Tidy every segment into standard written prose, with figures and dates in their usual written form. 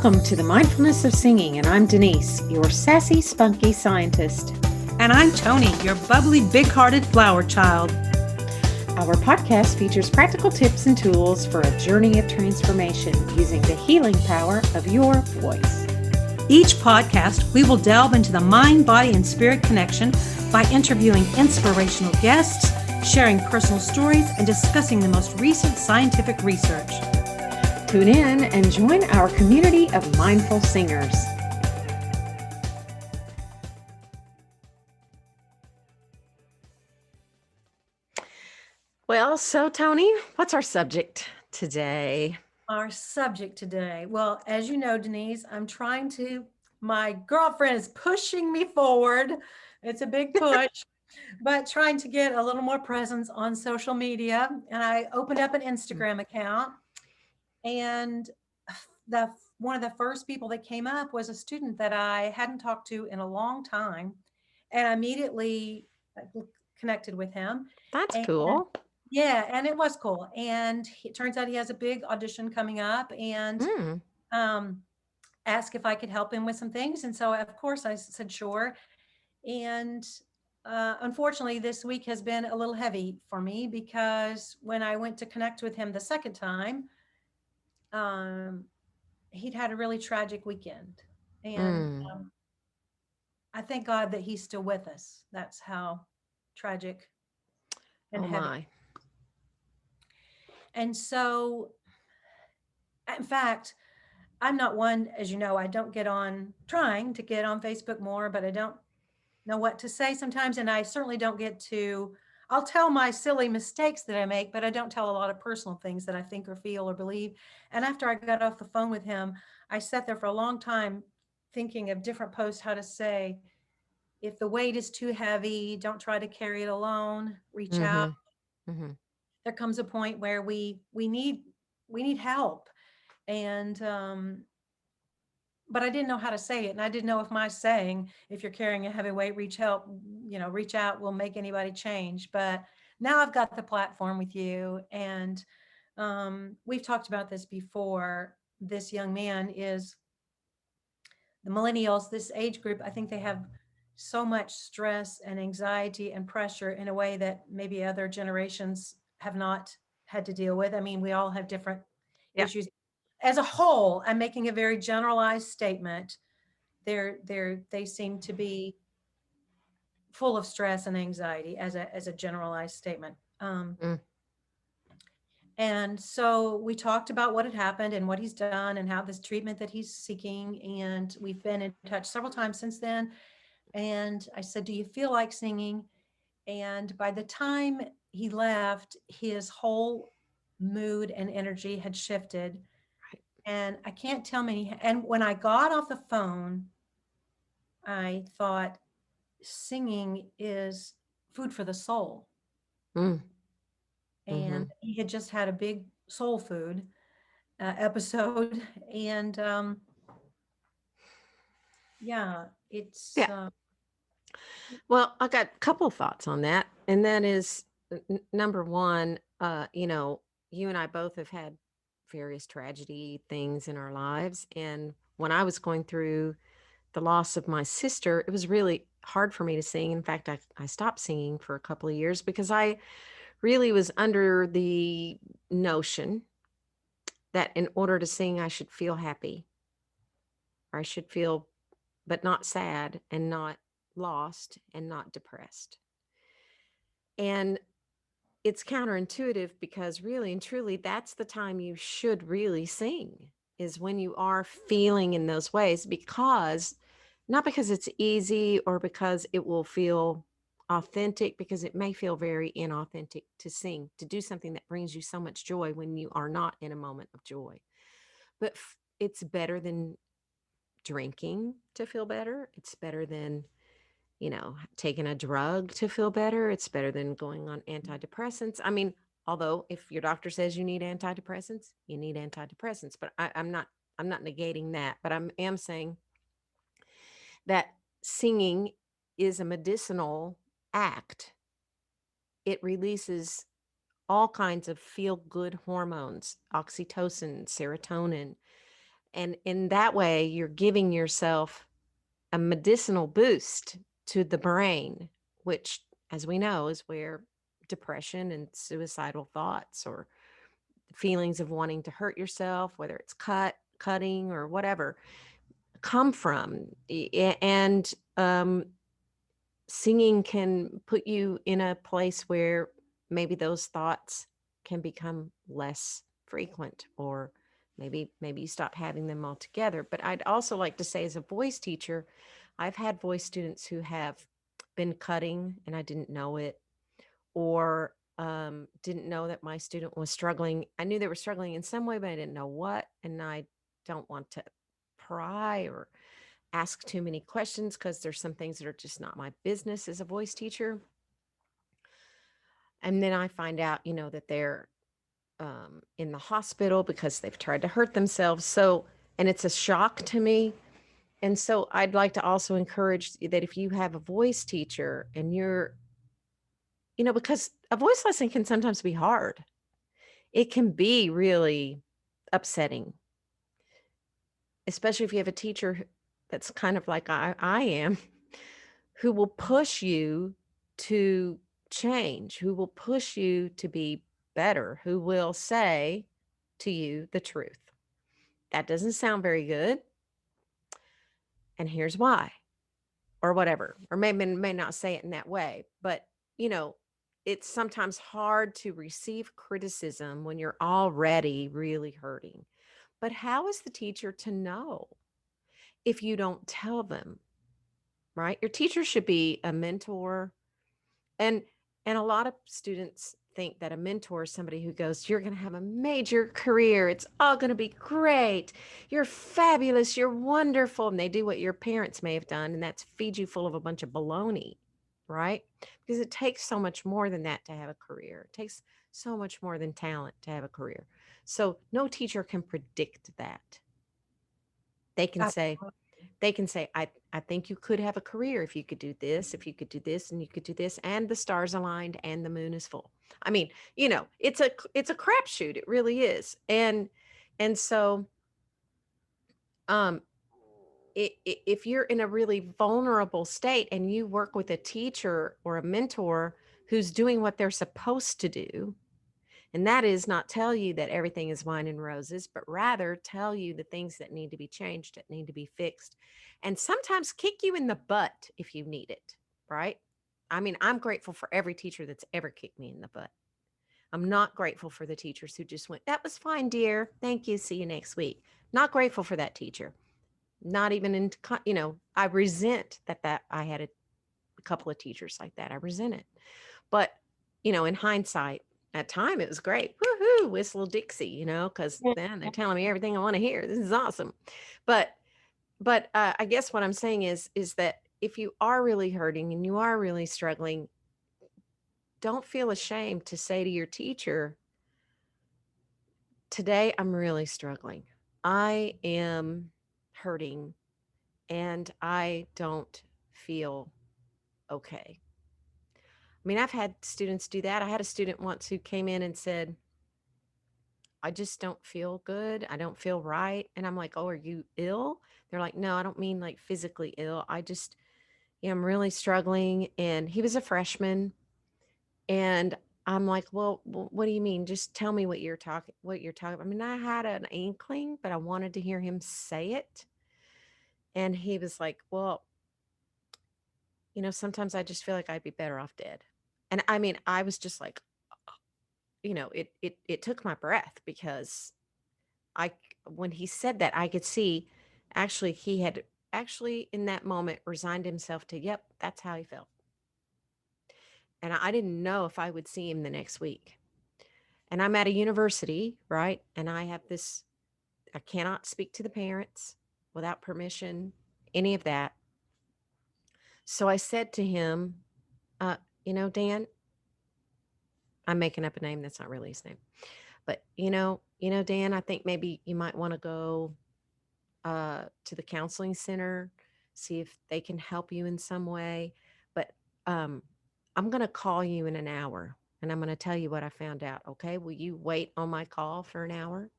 Welcome to the Mindfulness of Singing, and I'm Denise, your sassy, spunky scientist. And I'm Tony, your bubbly, big-hearted flower child. Our podcast features practical tips and tools for a journey of transformation using the healing power of your voice. Each podcast, we will delve into the mind, body, and spirit connection by interviewing inspirational guests, sharing personal stories, and discussing the most recent scientific research. Tune in and join our community of mindful singers. Well, so Tony, what's our subject today? Our subject today, well, as you know, Denise, my girlfriend is pushing me forward. It's a big push, but trying to get a little more presence on social media. And I opened up an Instagram account, and one of the first people that came up was a student that I hadn't talked to in a long time, and I immediately connected with him. That's And cool. yeah, and it was cool. And it turns out he has a big audition coming up, and um, asked if I could help him with some things. And so, of course, I said sure. And unfortunately, this week has been a little heavy for me because when I went to connect with him the second time, um, he'd had a really tragic weekend. And I thank God that he's still with us. That's how tragic and Oh heavy. my. And so, in fact, I'm not one, as you know, I don't trying to get on Facebook more, but I don't know what to say sometimes. And I certainly don't I'll tell my silly mistakes that I make, but I don't tell a lot of personal things that I think or feel or believe. And after I got off the phone with him, I sat there for a long time thinking of different posts, how to say, if the weight is too heavy, don't try to carry it alone, reach out. Mm-hmm. There comes a point where we need help. And but I didn't know how to say it. And I didn't know if my saying, if you're carrying a heavy weight, reach out, will make anybody change. But now I've got the platform with you. And we've talked about this before. This young man is the millennials, this age group. I think they have so much stress and anxiety and pressure in a way that maybe other generations have not had to deal with. I mean, we all have different issues. As a whole, I'm making a very generalized statement. They seem to be full of stress and anxiety as a generalized statement. And so we talked about what had happened and what he's done and how this treatment that he's seeking. And we've been in touch several times since then. And I said, do you feel like singing? And by the time he left, his whole mood and energy had shifted. And I can't tell many. And when I got off the phone, I thought singing is food for the soul. And he had just had a big soul food episode. And Well, I got a couple of thoughts on that. And that is number one, you and I both have had various tragedy things in our lives. And when I was going through the loss of my sister, it was really hard for me to sing. In fact, I stopped singing for a couple of years because I really was under the notion that in order to sing, I should feel happy, or I should feel, but not sad and not lost and not depressed. And it's counterintuitive because really and truly, that's the time you should really sing, is when you are feeling in those ways, because not because it's easy or because it will feel authentic, because it may feel very inauthentic to sing, to do something that brings you so much joy when you are not in a moment of joy. But it's better than drinking to feel better. It's better than taking a drug to feel better. It's better than going on antidepressants. I mean, although if your doctor says you need antidepressants, you need antidepressants. But I'm not negating that. But I am saying that singing is a medicinal act. It releases all kinds of feel-good hormones, oxytocin, serotonin, And in that way, you're giving yourself a medicinal boost to the brain, which, as we know, is where depression and suicidal thoughts or feelings of wanting to hurt yourself, whether it's cutting, or whatever, come from. And singing can put you in a place where maybe those thoughts can become less frequent, or maybe you stop having them altogether. But I'd also like to say, as a voice teacher, I've had voice students who have been cutting and I didn't know it, or didn't know that my student was struggling. I knew they were struggling in some way, but I didn't know what. And I don't want to pry or ask too many questions, because there's some things that are just not my business as a voice teacher. And then I find out, that they're in the hospital because they've tried to hurt themselves. So, and it's a shock to me. And so I'd like to also encourage that if you have a voice teacher and because a voice lesson can sometimes be hard, it can be really upsetting, especially if you have a teacher that's kind of like I am, who will push you to change, who will push you to be better, who will say to you the truth. That doesn't sound very good. And here's why, or whatever. Or may not say it in that way. But, you know, it's sometimes hard to receive criticism when you're already really hurting. But how is the teacher to know if you don't tell them, right? Your teacher should be a mentor. And a lot of students think that a mentor is somebody who goes, "You're going to have a major career. It's all going to be great. You're fabulous. You're wonderful." And they do what your parents may have done, and that's feed you full of a bunch of baloney, right? Because it takes so much more than that to have a career. It takes so much more than talent to have a career. So no teacher can predict that. They can say, Absolutely. I think you could have a career if you could do this, if you could do this, and you could do this, and the stars aligned and the moon is full. I mean, it's a crapshoot. It really is. And so um if you're in a really vulnerable state and you work with a teacher or a mentor who's doing what they're supposed to do, and that is not tell you that everything is wine and roses, but rather tell you the things that need to be changed, that need to be fixed, and sometimes kick you in the butt if you need it, right? I mean, I'm grateful for every teacher that's ever kicked me in the butt. I'm not grateful for the teachers who just went, "That was fine, dear. Thank you. See you next week." Not grateful for that teacher. Not even I resent that I had a couple of teachers like that. I resent it. But, in hindsight, at time it was great. Woohoo, whistle Dixie, because Yeah. then they're telling me everything I want to hear. This is awesome. But I guess what I'm saying is that if you are really hurting and you are really struggling, don't feel ashamed to say to your teacher, "Today I'm really struggling. I am hurting and I don't feel okay." I mean, I've had students do that. I had a student once who came in and said, "I just don't feel good. I don't feel right." And I'm like, "Oh, are you ill?" They're like, "No, I don't mean like physically ill. I just, am really struggling." And he was a freshman. And I'm like, "Well, what do you mean? Just tell me what you're talking about." I mean, I had an inkling, but I wanted to hear him say it. And he was like, "Well, sometimes I just feel like I'd be better off dead." And I mean, I was just like, it took my breath, because when he said that, I could see actually he had actually in that moment resigned himself to, yep, that's how he felt. And I didn't know if I would see him the next week. And I'm at a university, right? And I cannot speak to the parents without permission, any of that. So I said to him, Dan, I'm making up a name that's not really his name. But Dan, I think maybe you might want to go to the counseling center, see if they can help you in some way. But um, I'm going to call you in an hour and I'm going to tell you what I found out. Okay. Will you wait on my call for an hour?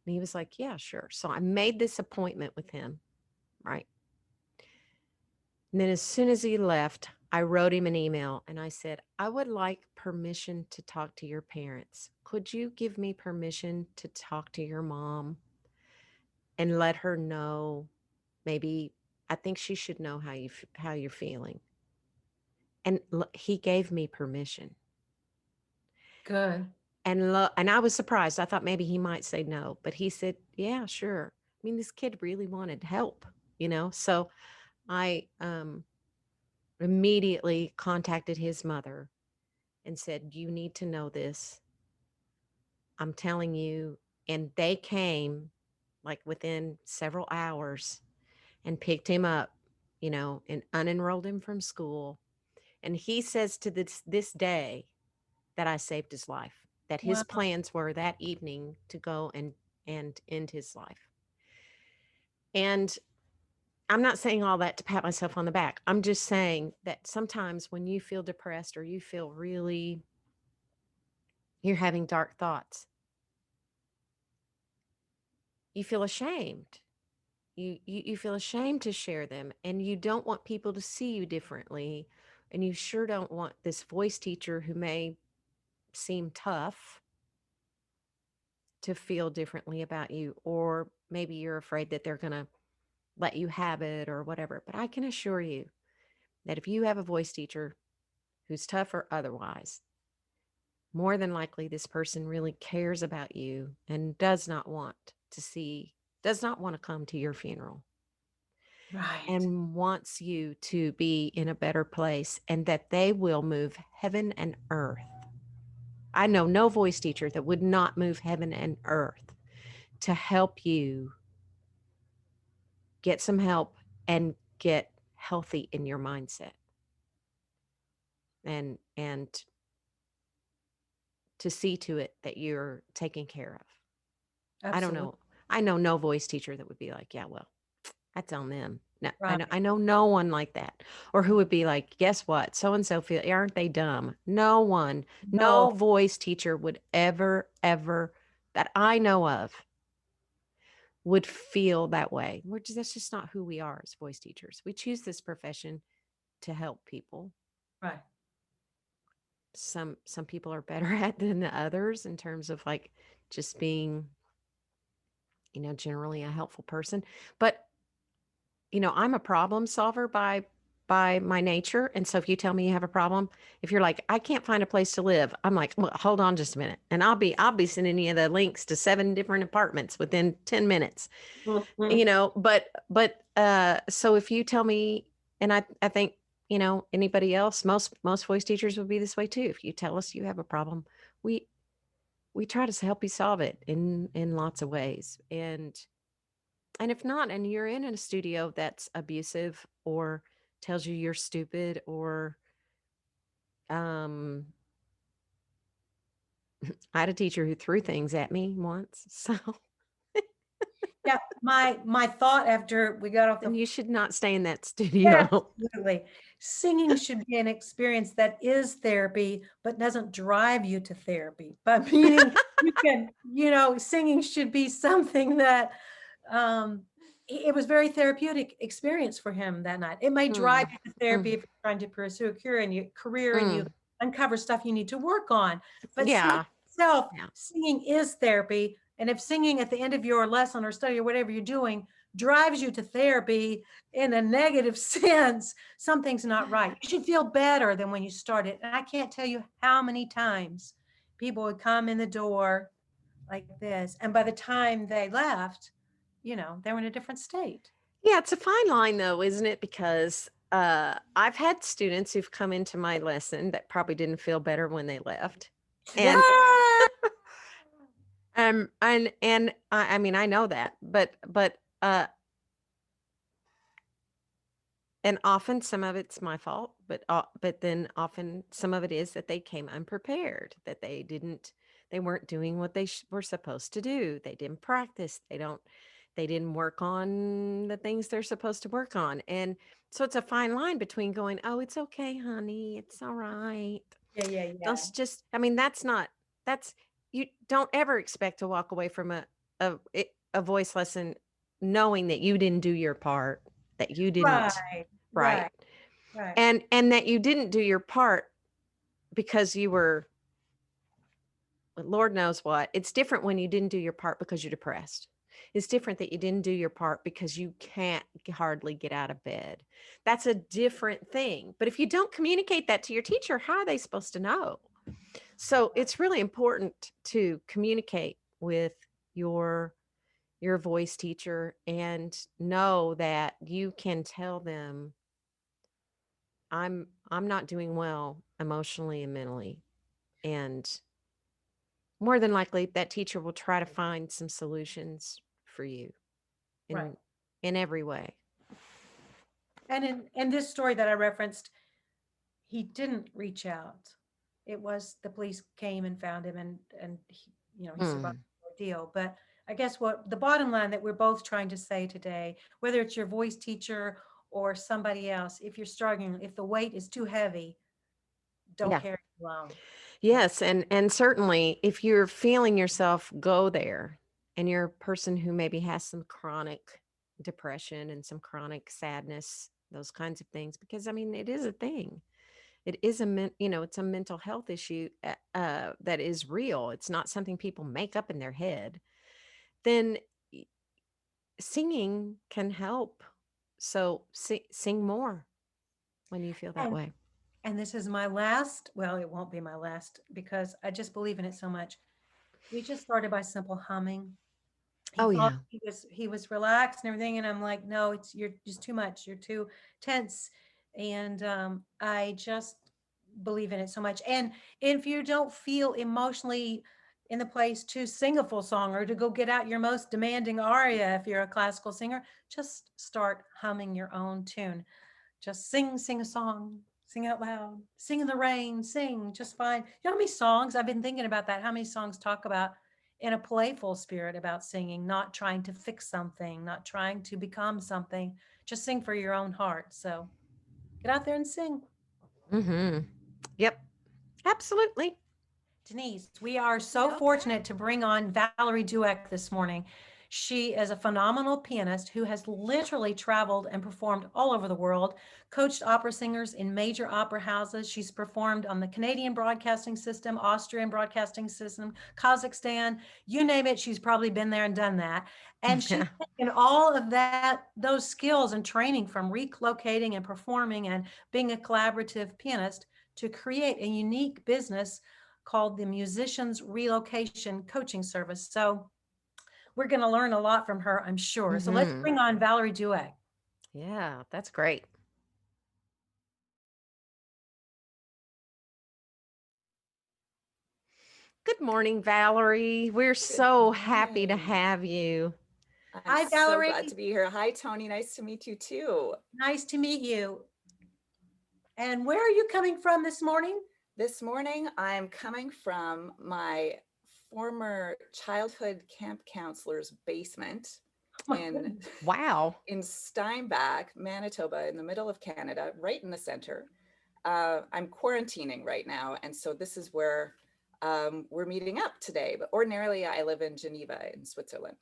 And he was like, yeah, sure. So I made this appointment with him, right? And then as soon as he left, I wrote him an email and I said, I would like permission to talk to your parents. Could you give me permission to talk to your mom and let her know, maybe I think she should know how you're feeling. And he gave me permission. Good. And I was surprised. I thought maybe he might say no, but he said, "Yeah, sure." I mean, this kid really wanted help, you know. So I immediately contacted his mother and said, "You need to know this. I'm telling you." And they came like within several hours and picked him up, you know, and unenrolled him from school. And he says to this day that I saved his life, that his Wow. plans were that evening to go and end his life. And I'm not saying all that to pat myself on the back. I'm just saying that sometimes when you feel depressed or you feel really you're having dark thoughts, you feel ashamed. You feel ashamed to share them and you don't want people to see you differently and you sure don't want this voice teacher who may seem tough to feel differently about you, or maybe you're afraid that they're going to let you have it or whatever. But I can assure you that if you have a voice teacher who's tough or otherwise, more than likely this person really cares about you and does not want to come to your funeral Right. and wants you to be in a better place and that they will move heaven and earth. I know no voice teacher that would not move heaven and earth to help you get some help and get healthy in your mindset and to see to it that you're taken care of. I don't Absolutely. know. I know no voice teacher that would be like, yeah, well, that's on them. No, Right. I know no one like that. Or who would be like, guess what? So and so feel aren't they dumb? No one, no No. voice teacher would ever that I know of would feel that way. That's just not who we are as voice teachers. We choose this profession to help people. Right. Some people are better at than the others in terms of like just being, you know, generally a helpful person. But you know, I'm a problem solver by my nature. And so if you tell me you have a problem, if you're like, I can't find a place to live, I'm like, well, hold on just a minute. And I'll be sending you the links to 7 different apartments within 10 minutes. You Mhm. know, but so if you tell me, and I think, you know, anybody else, most voice teachers would be this way too. If you tell us you have a problem, we we try to help you solve it in lots of ways. And if not, and you're in a studio that's abusive or tells you you're stupid or um I had a teacher who threw things at me once. So Yeah. My thought after we got off then the you should not stay in that Yes, studio. absolutely. Singing should be an experience that is therapy, but doesn't drive you to therapy. But meaning you can, singing should be something that um it was very therapeutic experience for him that night. It may drive Mm, you to therapy mm, if you're trying to pursue a career and you mm. uncover stuff you need to work on. But singing Yeah. itself, Yeah. singing is therapy. And if singing at the end of your lesson or study or whatever you're doing drives you to therapy, in a negative sense, something's not right. You should feel better than when you started. And I can't tell you how many times people would come in the door like this. And by the time they left, they were in a different state. Yeah, it's a fine line though, isn't it? Because I've had students who've come into my lesson that probably didn't feel better when they left. And Ah! I mean I know that, but and often some of it's my fault, but then often some of it is that they came unprepared, that they weren't doing what they were supposed to do. They didn't practice. They didn't work on the things they're supposed to work on. And so it's a fine line between going, "Oh, it's okay, honey. It's all right." Yeah, yeah, Don't yeah. just I mean that's not that's you don't ever expect to walk away from a a voice lesson knowing that you didn't do your part, that you didn't, Right, right? right, right, And that you didn't do your part because you were, Lord knows what. It's different when you didn't do your part because you're depressed. It's different that you didn't do your part because you can't hardly get out of bed. That's a different thing. But if you don't communicate that to your teacher, how are they supposed to know? So it's really important to communicate with your your voice teacher and know that you can tell them I'm not doing well emotionally and mentally, and more than likely that teacher will try to find some solutions for you right. in in every way. And in this story that I referenced, he didn't reach out. It was the police came and found him, and he, he survived Mm, the ordeal. But I guess what the bottom line that we're both trying to say today, whether it's your voice teacher or somebody else, if you're struggling, if the weight is too heavy, don't yeah. carry it alone. Yeah. Yes, and certainly if you're feeling yourself go there and you're a person who maybe has some chronic depression and some chronic sadness, those kinds of things, because I mean it is a thing. It is it's a mental health issue that is real. It's not something people make up in their head. Then y- singing can help. So sing more when you feel that And way. and this is my last, well, it won't be my last because I just believe in it so much. We just started by simple humming. He Oh thought yeah. he was relaxed and everything, and I'm like, no, you're just too much. You're too tense. And I just believe in it so much. And if you don't feel emotionally in the place to sing a full song or to go get out your most demanding aria, if you're a classical singer, just start humming your own tune. Just sing a song, sing out loud, sing in the rain, sing just fine. You know how many songs I've been thinking about that? How many songs talk about in a playful spirit about singing, not trying to fix something, not trying to become something, just sing for your own heart. So get out there and sing. Mhm. Yep. Absolutely. Denise, we are so Okay. fortunate to bring on Valerie Dueck this morning. She is a phenomenal pianist who has literally traveled and performed all over the world, coached opera singers in major opera houses. She's performed on the Canadian Broadcasting System, Austrian Broadcasting System, Kazakhstan, you name it, she's probably been there and done that. And she's Yeah. taken all of those skills and training from relocating and performing and being a collaborative pianist to create a unique business called the Musicians Relocation Coaching Service. So we're going to learn a lot from her, I'm sure. So let's Mhm. bring on Valerie Dueck. Yeah, that's great. Good morning, Valerie. We're Good so happy to morning. have you. I'm Hi, so glad Valerie. to be here. Hi, Tony. Nice to meet you too. Nice to meet you. And where are you coming from this morning? This morning, I'm coming from my former childhood camp counselor's basement Oh my in goodness. Wow. in Steinbach, Manitoba, in the middle of Canada, right in the center. I'm quarantining right now, and so this is where we're meeting up today. But ordinarily, I live in Geneva, in Switzerland.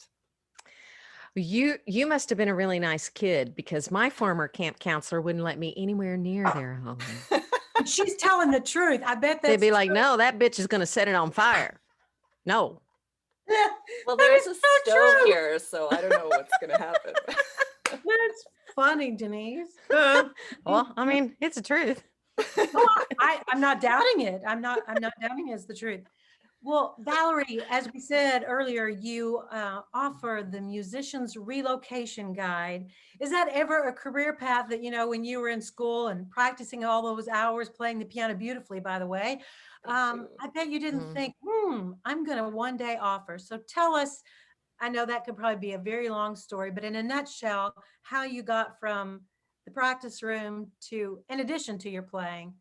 You must have been a really nice kid because my former camp counselor wouldn't let me anywhere near their home. She's telling the truth. I bet They'd that's be like, true. "No, that bitch is going to set it on fire." No. Well, That there is is a so stove true. here, so I don't know what's going to happen. That's funny, Denise. Well, I mean, it's the truth. Oh, I'm not doubting it. I'm not doubting it's the truth. Well, Valerie, as we said earlier, you offer the musician's relocation guide. Is that ever a career path that, when you were in school and practicing all those hours playing the piano beautifully, by the way, Thank you. I bet you didn't Mhm. think, I'm going to one day offer. So tell us, I know that could probably be a very long story, but in a nutshell, how you got from the practice room to, in addition to your playing,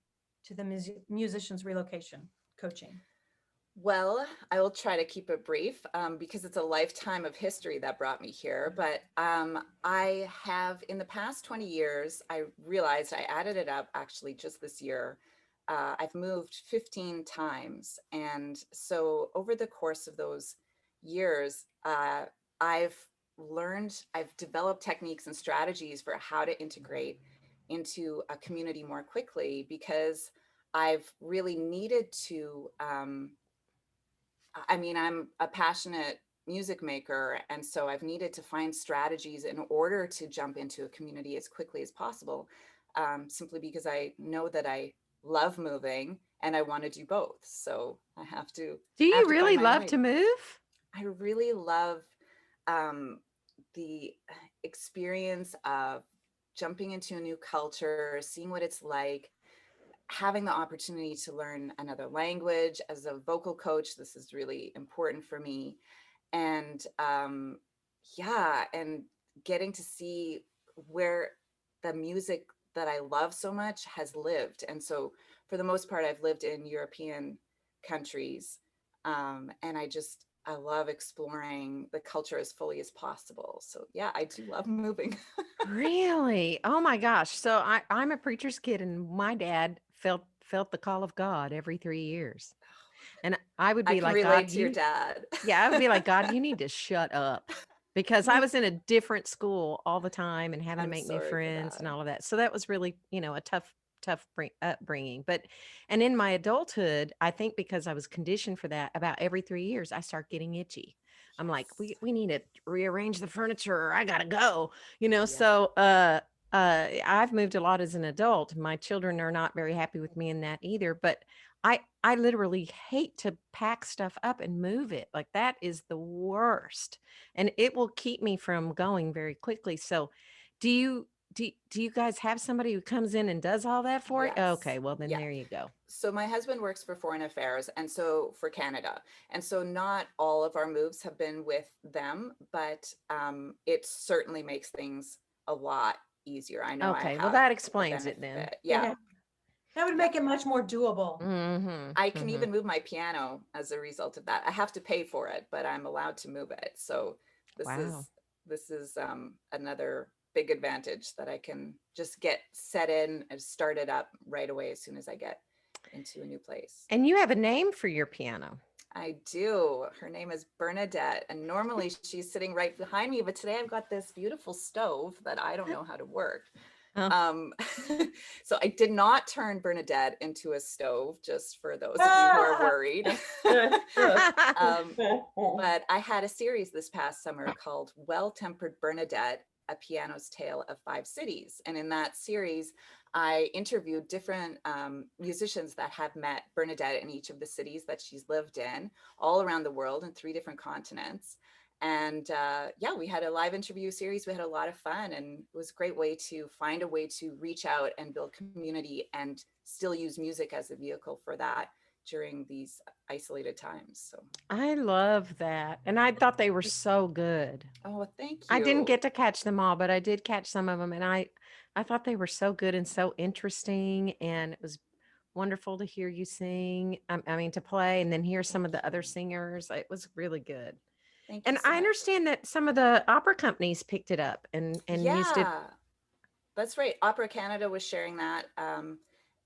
to the musician's relocation coaching. Well, I will try to keep it brief because it's a lifetime of history that brought me here. But I have, in the past 20 years, I realized I added it up actually just this year. I've moved 15 times. And so over the course of those years, I've I've developed techniques and strategies for how to integrate into a community more quickly, because I've really needed to, I mean, I'm a passionate music maker, and so I've needed to find strategies in order to jump into a community as quickly as possible, simply because I know that I love moving and I want to do both. So Do I have you to find really my love way. to move? I really love um, the experience of jumping into a new culture, seeing what it's like, having the opportunity to learn another language. As a vocal coach, this is really important for me. And yeah, and getting to see where the music that I love so much has lived. And so for the most part, I've lived in European countries. And I love exploring the culture as fully as possible. So yeah, I do love moving. Really? Oh my gosh. So I'm a preacher's kid, and my dad felt the call of God every 3 years. And I would I be can like, relate God, to your dad. yeah, I would be like, God, you need to shut up, because I was in a different school all the time and having to I'm make new sorry for friends and that. all of that. So that was really, a tough upbringing. And in my adulthood, I think because I was conditioned for that, about every 3 years, I start getting itchy. I'm like, Yes. we need to rearrange the furniture, or I gotta go, Yeah. So, I've moved a lot as an adult. My children are not very happy with me in that either, but I literally hate to pack stuff up and move it. Like, that is the worst. And it will keep me from going very quickly. So, do you do you guys have somebody who comes in and does all that for you? Yes. Okay, well then Yeah. there you go. So my husband works for Foreign Affairs, and so for Canada. And so not all of our moves have been with them, but it certainly makes things a lot easier. I know I Okay, well have that the explains it then. benefit. Yeah. Yeah, that would Yeah. make it much more doable. Mhm. I can Mhm. even move my piano as a result of that. I have to pay for it, but I'm allowed to move it. So this Wow. is this is another big advantage, that I can just get set in and start it up right away as soon as I get into a new place. And you have a name for your piano. I do. Her name is Bernadette, and normally she's sitting right behind me, but today I've got this beautiful stove that I don't know how to work. Oh. Um, so I did not turn Bernadette into a stove, just for those of you who are worried. But I had a series this past summer called Well-Tempered Bernadette, A Piano's Tale of Five Cities. And in that series, I interviewed different musicians that have met Bernadette in each of the cities that she's lived in, all around the world in 3 different continents. And yeah, we had a live interview series. We had a lot of fun, and it was a great way to find a way to reach out and build community and still use music as a vehicle for that during these isolated times. So, I love that. And I thought they were so good. oh, thank I didn't you. get to catch them all, but I did catch some of them, and I thought they were so good and so interesting, and it was wonderful to hear you sing. I mean, to play and then hear some Thank of the other you. singers. It was really good. Thank you And so I much. understand that some of the opera companies picked it up and used it. Yeah, that's right. Opera Canada was sharing that.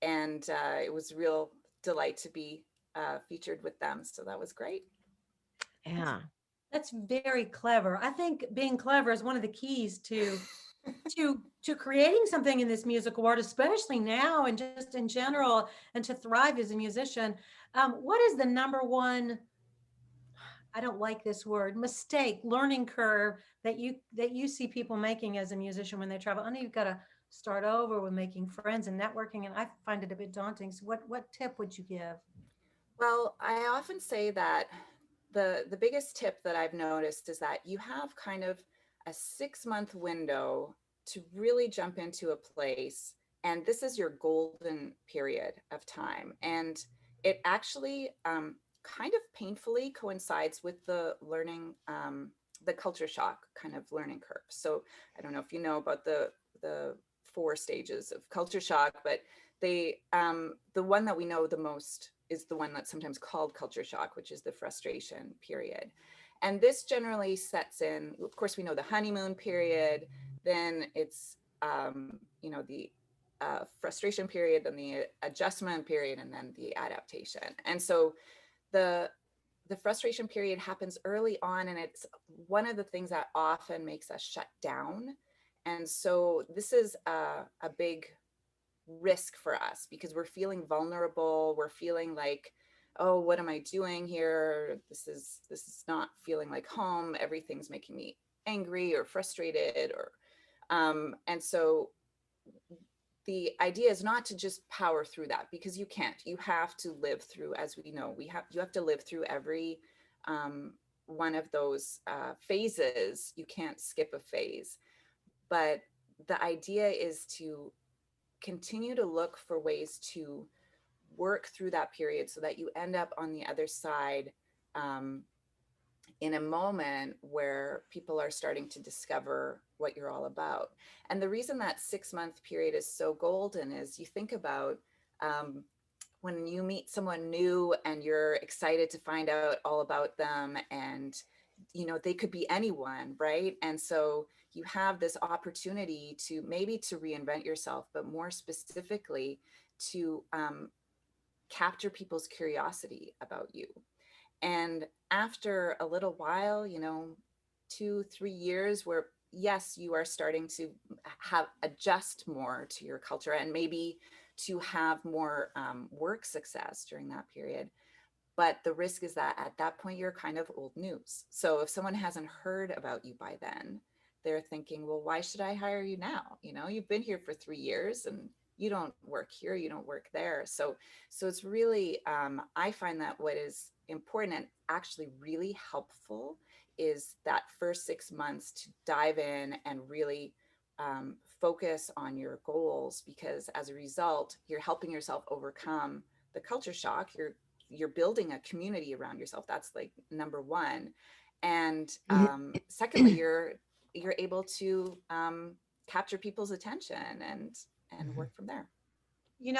And it was a real delight to be featured with them. So that was great. That's Yeah. that's very clever. I think being clever is one of the keys to creating something in this musical world, especially now and just in general, and to thrive as a musician. What is the number one, I don't like this word, mistake, learning curve that you see people making as a musician when they travel? I know you've got to start over with making friends and networking, and I find it a bit daunting. So what tip would you give? Well, I often say that the biggest tip that I've noticed is that you have kind of a 6 month window to really jump into a place, and this is your golden period of time. And it actually kind of painfully coincides with the learning, the culture shock kind of learning curve. So I don't know if you know about the 4 stages of culture shock, but the one that we know the most is the one that's sometimes called culture shock, which is the frustration period. And this generally sets in, of course, we know the honeymoon period, then it's, the frustration period, then the adjustment period, and then the adaptation. And so the the frustration period happens early on, and it's one of the things that often makes us shut down. And so this is a big risk for us because we're feeling vulnerable. We're feeling like, oh, what am I doing here? This is not feeling like home. Everything's making me angry or frustrated, or and so the idea is not to just power through that, because you can't. You have to live through, as we know, you have to live through every one of those phases. You can't skip a phase. But the idea is to continue to look for ways to work through that period so that you end up on the other side, um, in a moment where people are starting to discover what you're all about. And the reason that 6 month period is so golden is, you think about um, when you meet someone new and you're excited to find out all about them, and they could be anyone, right? And so you have this opportunity to maybe to reinvent yourself, but more specifically to capture people's curiosity about you. And after a little while, 2, 3 years, where yes, you are starting to have adjust more to your culture, and maybe to have more work success during that period. But the risk is that at that point, you're kind of old news. So if someone hasn't heard about you by then, they're thinking, well, why should I hire you now? You've been here for 3 years and you don't work here, you don't work there. So it's really, I find that what is important and actually really helpful is that first 6 months to dive in and really focus on your goals, because as a result, you're helping yourself overcome the culture shock. You're building a community around yourself. That's like number one. And secondly, you're able to capture people's attention and Mhm. work from there.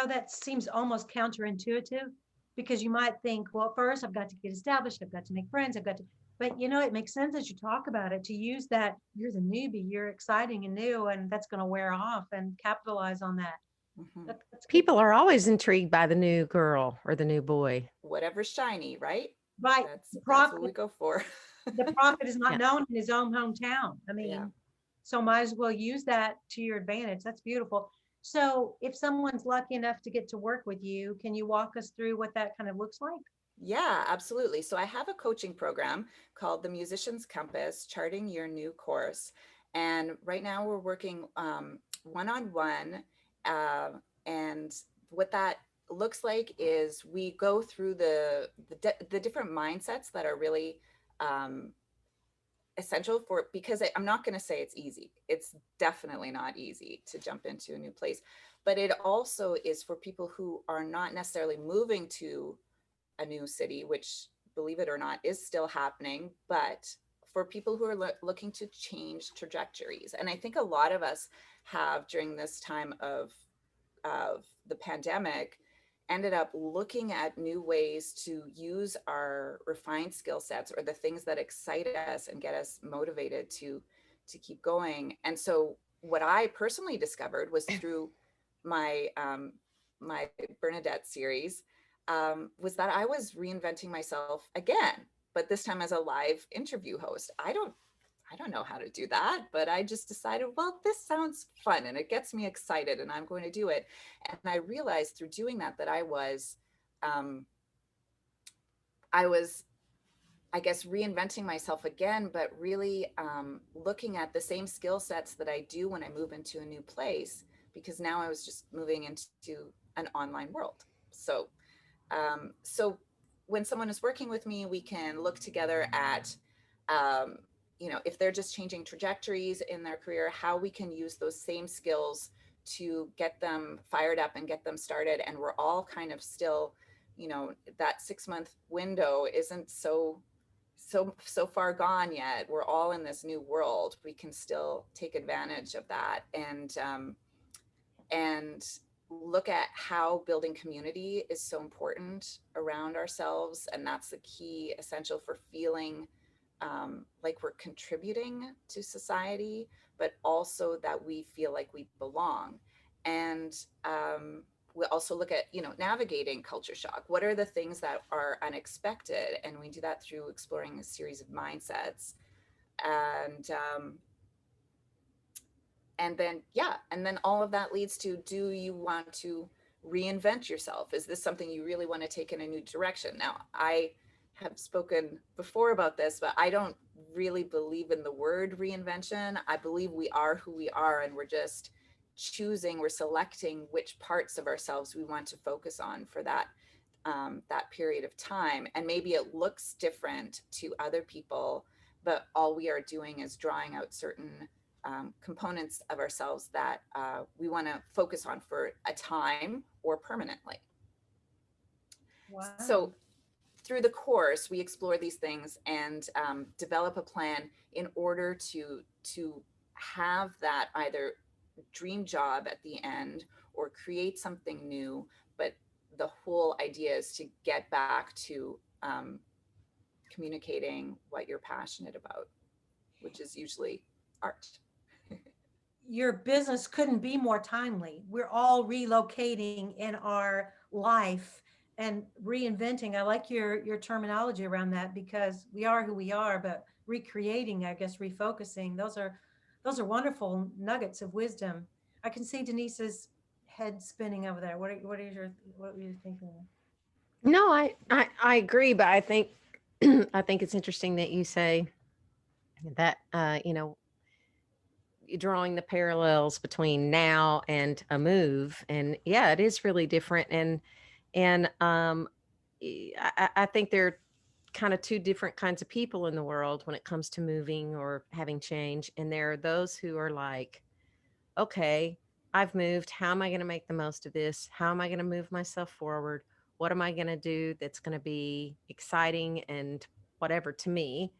That seems almost counterintuitive, because you might think, well, first I've got to get established, I've got to make friends, but it makes sense as you talk about it to use that you're the newbie, you're exciting and new, and that's going to wear off, and capitalize on that. Hmm. That's good. People are always intrigued by the new girl or the new boy. Whatever's shiny, right? Right. That's what we go for. The prophet is not Yeah. known in his own hometown. I Yeah. mean, so might as well use that to your advantage. That's beautiful. So if someone's lucky enough to get to work with you, can you walk us through what that kind of looks like? Yeah, absolutely. So I have a coaching program called the Musician's Compass, Charting Your New Course. And right now we're working one-on-one. Uh, and what that looks like is we go through the different mindsets that are really um, essential for, because I'm not going to say it's easy. It's definitely not easy to jump into a new place, but it also is for people who are not necessarily moving to a new city, which, believe it or not, is still happening, but for people who are looking to change trajectories. And I think a lot of us have, during this time of the pandemic, ended up looking at new ways to use our refined skill sets, or the things that excite us and get us motivated to keep going. And so what I personally discovered was through my my Bernadette series, was that I was reinventing myself again, but this time as a live interview host. I don't know how to do that, but I just decided, well, this sounds fun and it gets me excited and I'm going to do it. And I realized through doing that that um, I was, I guess, reinventing myself again, but really looking at the same skill sets that I do when I move into a new place, because now I was just moving into an online world. So when someone is working with me, we can look together at, um, if they're just changing trajectories in their career, how we can use those same skills to get them fired up and get them started. And we're all kind of still, that 6 month window isn't so far gone yet. We're all in this new world. We can still take advantage of that, and look at how building community is so important around ourselves. And that's the key essential for feeling like we're contributing to society, but also that we feel like we belong. And we also look at, navigating culture shock. What are the things that are unexpected? And we do that through exploring a series of mindsets. And and then all of that leads to, do you want to reinvent yourself? Is this something you really want to take in a new direction? Now, I have spoken before about this, but I don't really believe in the word reinvention. I believe we are who we are, and we're selecting which parts of ourselves we want to focus on for that period of time. And maybe it looks different to other people, but all we are doing is drawing out certain components of ourselves that we want to focus on for a time or permanently. Wow. So through the course, we explore these things and develop a plan in order to have that either dream job at the end or create something new. But the whole idea is to get back to communicating what you're passionate about, which is usually art. Your business couldn't be more timely. We're all relocating in our life and reinventing. I like your terminology around that, because we are who we are, but recreating, I guess, refocusing. Those are wonderful nuggets of wisdom. I can see Denise's head spinning over there. What are you thinking? No, I agree, but I think I think it's interesting that you say that you're drawing the parallels between now and a move, and yeah, it is really different. And I think there are kind of two different kinds of people in the world when it comes to moving or having change. And there are those who are like, okay, I've moved. How am I going to make the most of this? How am I going to move myself forward? What am I going to do that's going to be exciting and whatever to me,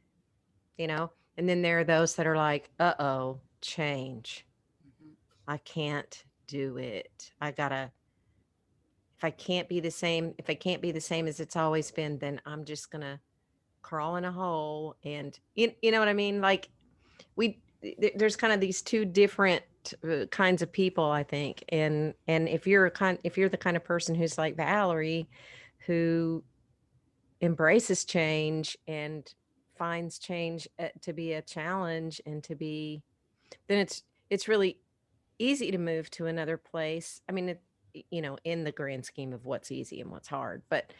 you know? And then there are those that are like, uh-oh, change. Mhm. I can't do it. I gotta, if I can't be the same, if I can't be the same as it's always been, then I'm just gonna crawl in a hole. And you know what I mean? Like there's kind of these two different kinds of people, I think. And if you're the kind of person who's like Valerie, who embraces change and finds change to be a challenge and to be, then it's really easy to move to another place. I mean, in the grand scheme of what's easy and what's hard, but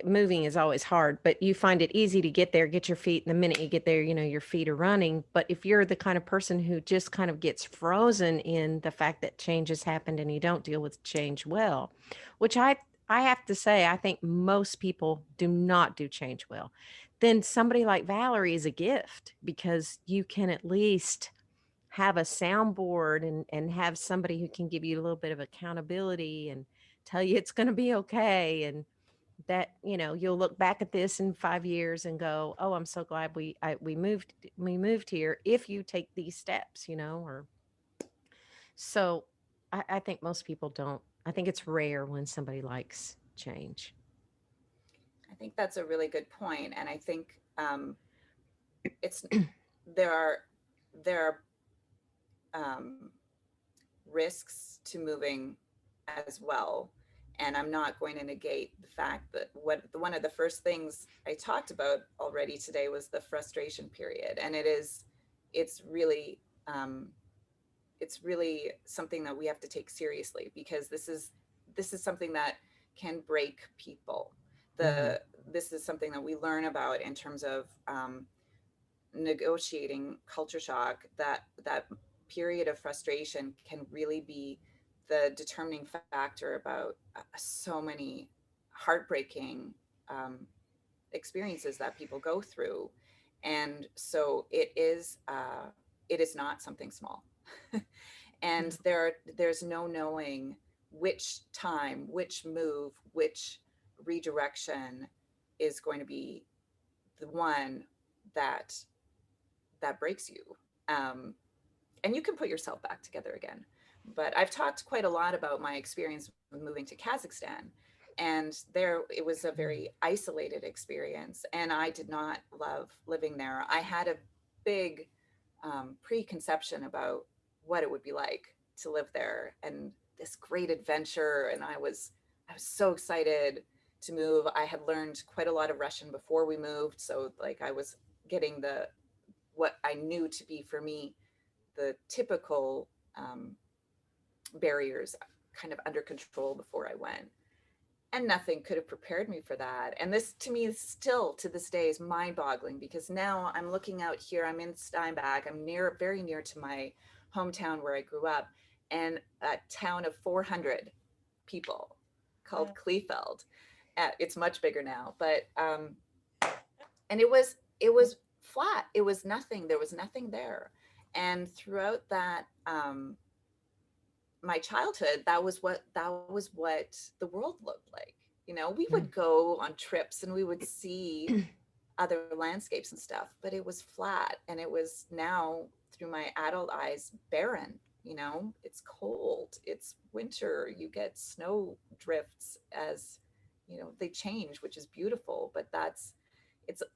moving is always hard, but you find it easy to get there, get your feet. The minute you get there, your feet are running. But if you're the kind of person who just kind of gets frozen in the fact that change has happened and you don't deal with change well, which I have to say, I think most people do not do change well, then somebody like Valerie is a gift, because you can at least have a soundboard and have somebody who can give you a little bit of accountability and tell you it's going to be okay. And that, you'll look back at this in 5 years and go, oh, I'm so glad we moved here, if you take these steps, or so. I think most people don't. I think it's rare when somebody likes change. I think that's a really good point, and I think it's there are there are risks to moving as well. And I'm not going to negate the fact that one of the first things I talked about already today was the frustration period, and it's really um, it's really something that we have to take seriously, because this is something that can break people. Hmm. This is something that we learn about in terms of negotiating culture shock. That period of frustration can really be the determining factor about so many heartbreaking um, experiences that people go through. And so it is not something small. And there's no knowing which time, which move, which redirection is going to be the one that breaks you. Um, and you can put yourself back together again. But I've talked quite a lot about my experience with moving to Kazakhstan. And there, it was a very isolated experience. And I did not love living there. I had a big preconception about what it would be like to live there. And this great adventure, and I was so excited to move. I had learned quite a lot of Russian before we moved, so like I was getting the what I knew to be for me the typical barriers kind of under control before I went. And nothing could have prepared me for that. And this to me is still to this day is mind boggling, because now I'm looking out here, I'm in Steinbach, I'm near, very near to my hometown where I grew up, and a town of 400 people called Yeah. Kleefeld. It's much bigger now, but, and it was flat. It was nothing. There was nothing there. And throughout that, my childhood, that was what the world looked like. We Mm. would go on trips and we would see other landscapes and stuff, but it was flat, and it was now through my adult eyes barren. It's cold, it's winter, you get snow drifts as they change, which is beautiful, but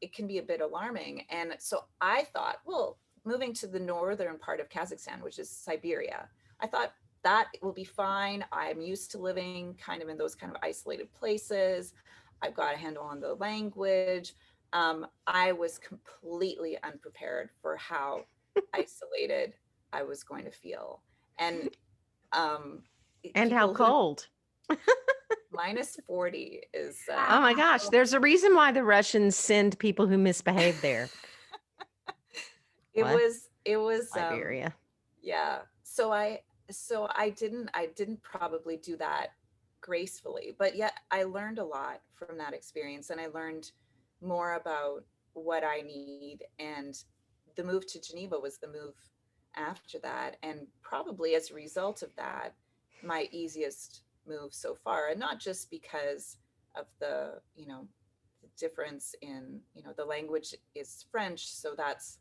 it can be a bit alarming. And so I thought, well, moving to the northern part of Kazakhstan, which is Siberia, I thought that will be fine. I'm used to living kind of in those kind of isolated places. I've got a handle on the language. I was completely unprepared for how isolated I was going to feel. And um, And how people who cold. -40 is, Oh my gosh. Wow. There's a reason why the Russians send people who misbehave there. it What? was, it was, Siberia. yeah. So I didn't probably do that gracefully, but yet I learned a lot from that experience, and I learned more about what I need. And the move to Geneva was the move after that, and probably as a result of that, my easiest move so far. And not just because of the difference in, the language is French, so that's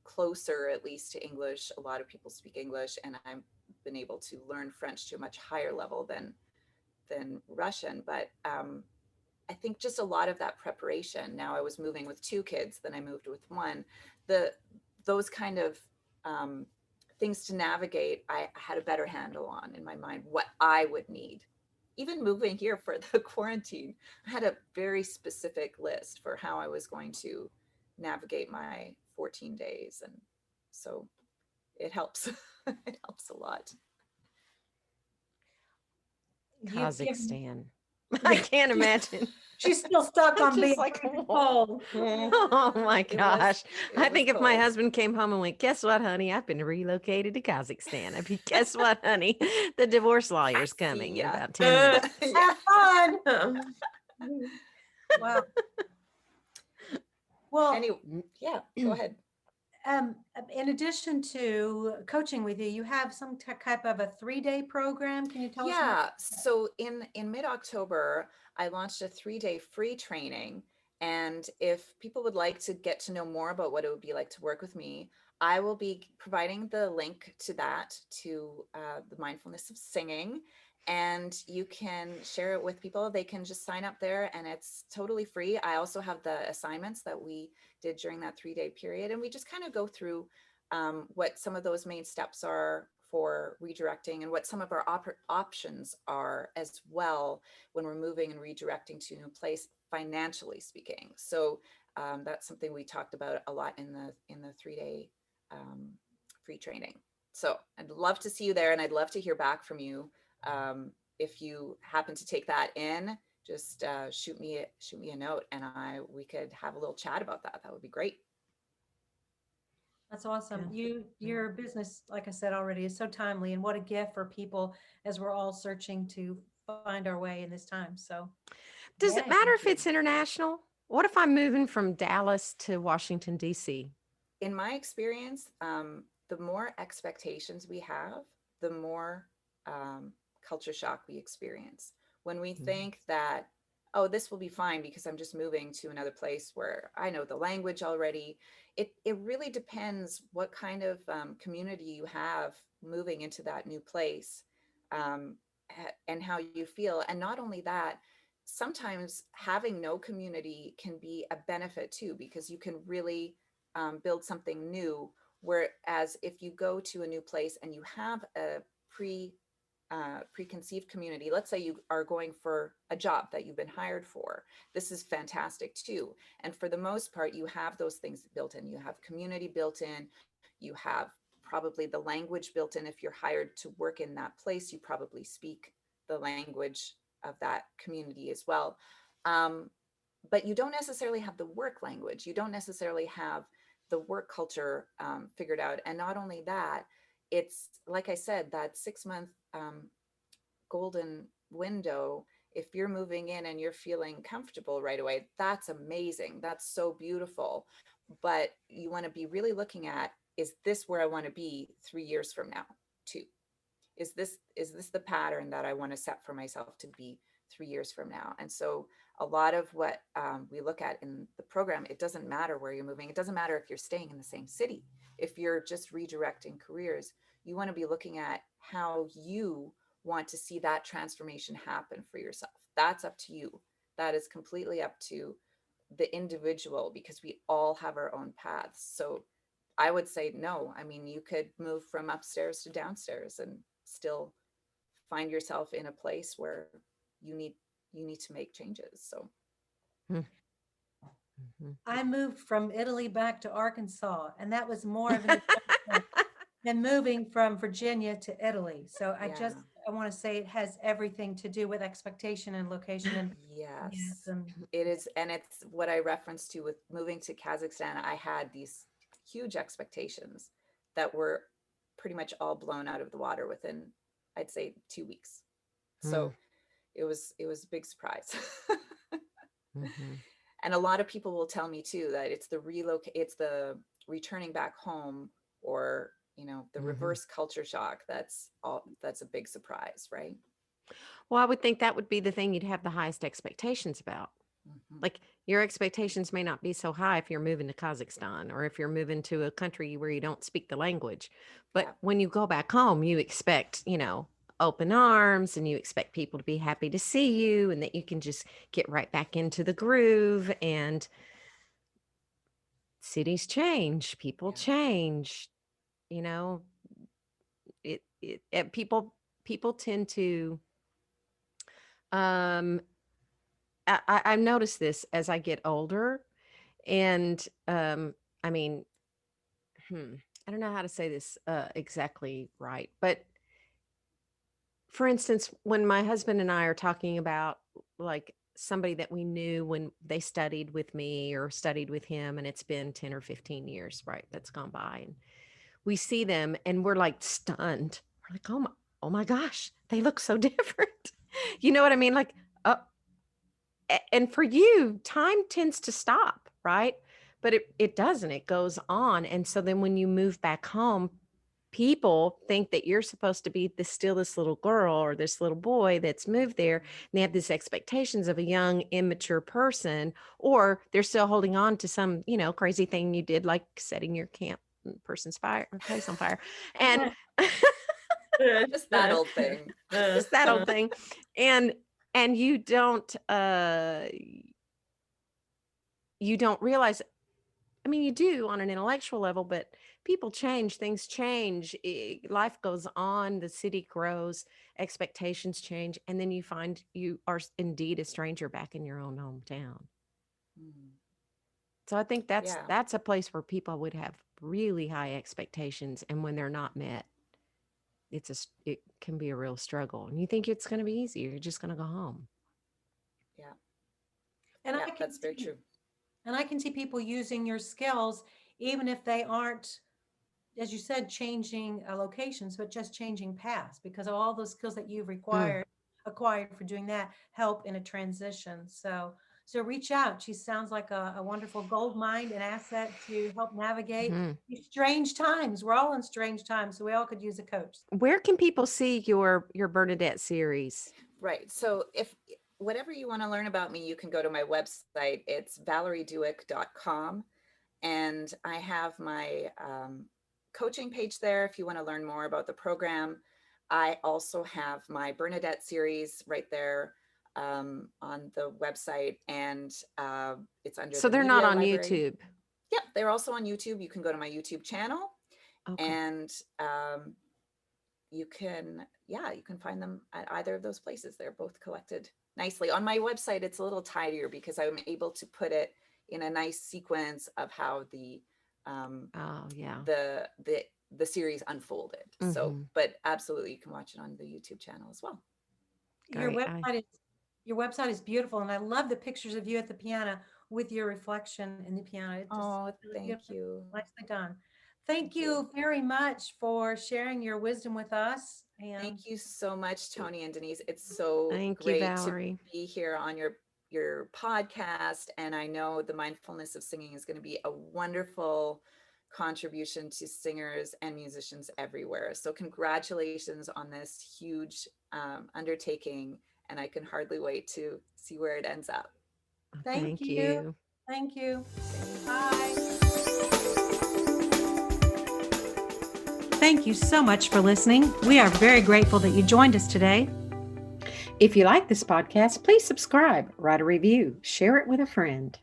closer at least to English. A lot of people speak English, and I've been able to learn French to a much higher level than Russian. But I think just a lot of that preparation. Now I was moving with two kids, then I moved with one. The those kind of um, things to navigate, I had a better handle on in my mind what I would need. Even moving here for the quarantine, I had a very specific list for how I was going to navigate my 14 days. And so it helps. It helps a lot. You've given, Kazakhstan. I yeah, can't imagine. she's still stuck I'm on just being like, freaking whoa. cold. Oh my It was gosh. it I was think if my cold. husband came home and went, guess what, honey? I've been relocated to Kazakhstan. I'd be, guess what, honey? The divorce lawyer's See coming in ya. about 10 minutes. Yeah. Have fun. Wow. Well, Anyway, yeah, go ahead. um, in addition to coaching with you, you have some type of a 3-day program. Can you tell us more? Yeah. So in mid-October, I launched a 3-day free training. And if people would like to get to know more about what it would be like to work with me, I will be providing the link to that, to the Mindfulness of Singing. And you can share it with people. They can just sign up there, and it's totally free. I also have the assignments that we did during that 3-day period. And we just kind of go through what some of those main steps are for redirecting, and what some of our options are as well when we're moving and redirecting to a new place, financially speaking. So that's something we talked about a lot in the 3-day um, free training. So I'd love to see you there, and I'd love to hear back from you. If you happen to take that in, just shoot me a note, and we could have a little chat about that. That would be great. That's awesome. Yeah. Your business, like I said already, is so timely, and what a gift for people as we're all searching to find our way in this time. So, Does it yay. matter Thank if you. it's international? What if I'm moving from Dallas to Washington, D.C.? In my experience, the more expectations we have, the more culture shock we experience. When we think that, oh, this will be fine because I'm just moving to another place where I know the language already, it really depends what kind of community you have moving into that new place, um, and how you feel. And not only that, sometimes having no community can be a benefit too, because you can really build something new. Whereas if you go to a new place and you have a pre preconceived community. Let's say you are going for a job that you've been hired for. This is fantastic too. And for the most part, you have those things built in. You have community built in. You have probably the language built in. If you're hired to work in that place, you probably speak the language of that community as well. Um, but you don't necessarily have the work language. You don't necessarily have the work culture figured out. And not only that, it's like I said, that 6 month golden window. If you're moving in and you're feeling comfortable right away, that's amazing. That's so beautiful. But you want to be really looking at, is this where I want to be 3 years from now too? Is this the pattern that I want to set for myself to be 3 years from now? And so a lot of what we look at in the program, it doesn't matter where you're moving. It doesn't matter if you're staying in the same city. If you're just redirecting careers, you want to be looking at how you want to see that transformation happen for yourself. That's up to you. That is completely up to the individual, because we all have our own paths. So I would say no. I mean, you could move from upstairs to downstairs and still find yourself in a place where you need to make changes. So Mhm. I moved from Italy back to Arkansas, and that was more of an adjustment than moving from Virginia to Italy. So yeah, I want to say it has everything to do with expectation and location and yes, yes, and it is. And it's what I referenced to with moving to Kazakhstan. I had these huge expectations that were pretty much all blown out of the water within, I'd say, 2 weeks. Mm, So it was a big surprise. mhm. And a lot of people will tell me too that it's the returning back home, or the Mhm. reverse culture shock. That's a big surprise, right? Well, I would think that would be the thing you'd have the highest expectations about. Hmm. Like your expectations may not be so high if you're moving to Kazakhstan or if you're moving to a country where you don't speak the language. But Yeah. when you go back home, you expect, open arms and you expect people to be happy to see you and that you can just get right back into the groove. And cities change, people Yeah. change, you know, people tend to, um, I've noticed this as I get older. And I mean, hmm, I don't know how to say this exactly right, but for instance, when my husband and I are talking about like somebody that we knew when they studied with me or studied with him, and it's been 10 or 15 years, right? That's gone by. And we see them and we're like stunned. We're like, oh my gosh, they look so different. You know what I mean? Like, uh, and for you, time tends to stop, right? But it doesn't. It goes on. And so then when you move back home, people think that you're supposed to be this little girl or this little boy that's moved there. And they have these expectations of a young, immature person, or they're still holding on to some, crazy thing you did, like setting your person's fire or place on fire. And Just that old thing. just that old thing. And you don't realize, I mean, you do on an intellectual level, but people change, things change, life goes on, the city grows, expectations change, and then you find you are indeed a stranger back in your own hometown. Mm. So I think that's Yeah. that's a place where people would have really high expectations, and when they're not met, it can be a real struggle. And you think it's going to be easy, you're just going to go home. Yeah. and Yeah. I can That's very see true. and I can see people using your skills even if they aren't, as you said, changing locations, but just changing paths because of all those skills that you've Mm, acquired for doing that help in a transition. So reach out. She sounds like a wonderful gold mine, an asset to help navigate mhm. these strange times. We're all in strange times, so we all could use a coach. Where can people see your Bernadette series? Right. So if whatever you want to learn about me, you can go to my website. It's valeriedueck.com. And I have my coaching page there if you want to learn more about the program. I also have my Bernadette series right there on the website, and it's under So the they're not media on library. YouTube. Yep, they're also on YouTube. You can go to my YouTube channel, Okay. and you can find them at either of those places. They're both collected nicely. On my website, it's a little tidier because I'm able to put it in a nice sequence of how the Oh, yeah. the series unfolded. So, Mhm. but absolutely, you can watch it on the YouTube channel as well. Your Great. website is beautiful, and I love the pictures of you at the piano with your reflection in the piano. It just Oh, really thank beautiful. you. Nicely done. Thank Thank you. you very much for sharing your wisdom with us. And Thank you so much, Tony and Denise. It's so Thank you, great to Valerie. be here on your podcast. And I know the mindfulness of singing is going to be a wonderful contribution to singers and musicians everywhere. So congratulations on this huge undertaking. And I can hardly wait to see where it ends up. thank Thank you. you. Thank you. Bye. Thank you so much for listening. We are very grateful that you joined us today. If you like this podcast, please subscribe, write a review, share it with a friend.